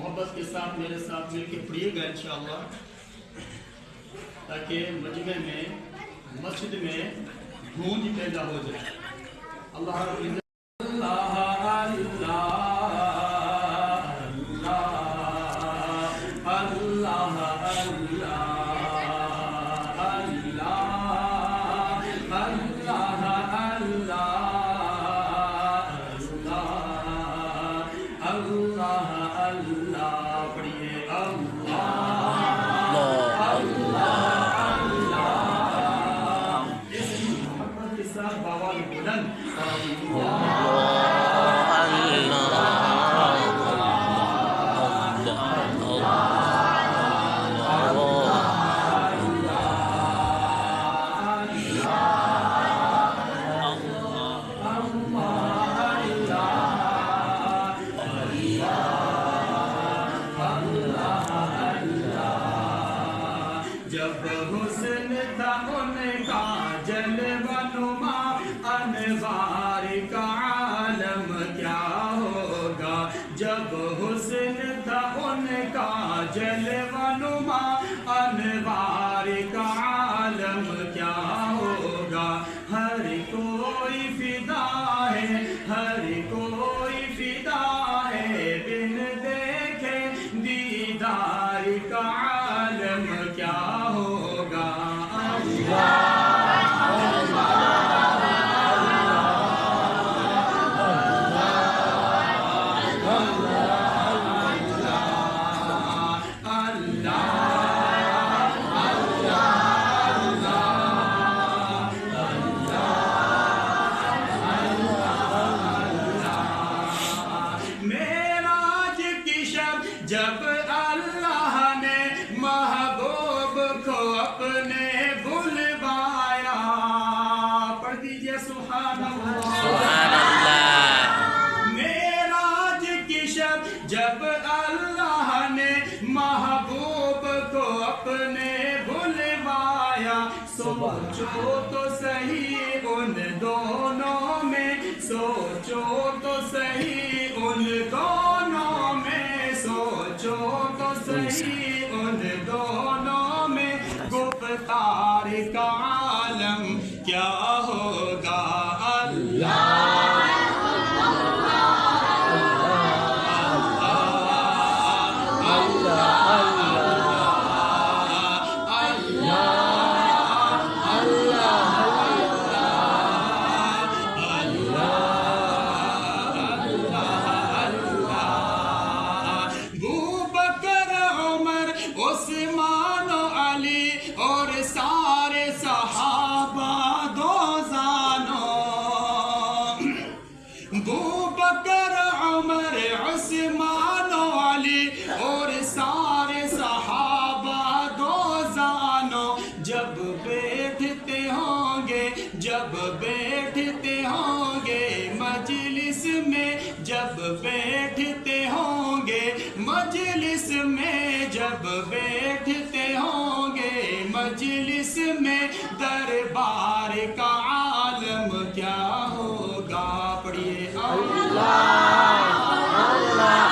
محبت کے ساتھ میرے ساتھ مل کے پڑھیے گا انشاءاللہ، تاکہ مجمع میں مسجد میں گونج پیدا ہو جائے۔ اللہ رب العزت جب حسن تھا ان کا جلوہ نما، انوار کا عالم کیا ہوگا۔ جب حسن تھا ان کا جلوہ نما، انوار کا عالم کیا ہوگا۔ ہر کوئی فدا ہے، ہر کوئی فدا ہے، بن دیکھے دیدار کا عالم کیا ہوگا۔ معراج کی شب جب اللہ نے محبوب کو اپنے بلوایا، پڑھ دیجئے سبحان اللہ۔ سبحان اللہ۔ معراج کی شب جب اللہ نے محبوب کو اپنے بلوایا، سوچو تو صحیح ان دونوں میں، سوچو تو صحیح ان دونوں میں، سوچو تو صحیح ان دونوں میں، گفتار کا عالم کیا ہوگا۔ اللہ عثمان و علی اور سارے صحابہ دو زانوں، ابوبکر عمر عثمان و علی اور سارے صحابہ دو زانوں، جب بیٹھتے ہوں گے، جب بیٹھتے ہوں گے مجلس میں، جب بیٹھتے ہوں گے مجلس میں، جب بیٹھتے ہوں گے مجلس میں، دربار کا عالم کیا ہوگا۔ پڑھیے اللہ اللہ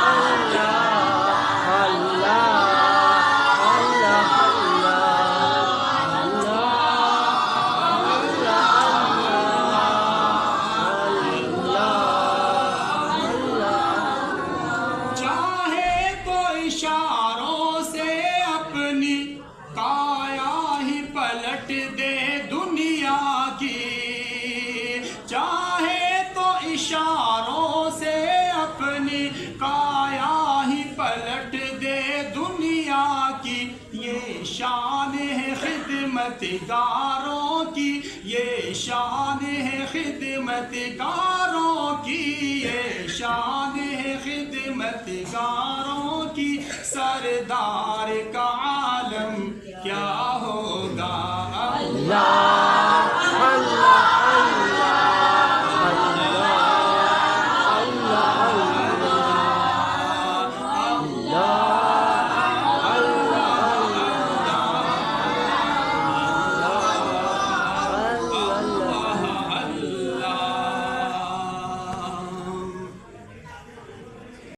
اشاروں سے اپنی کایا ہی پلٹ دے دنیا کی، چاہے تو اشاروں سے اپنی کایا ہی پلٹ دے دنیا کی، یہ شان ہے خدمت گاروں کی، یہ شان ہے خدمت گاروں کی، یہ شان ہے خدمت گاروں کی، سردار کا عالم کیا ہوگا۔ اللہ اللہ اللہ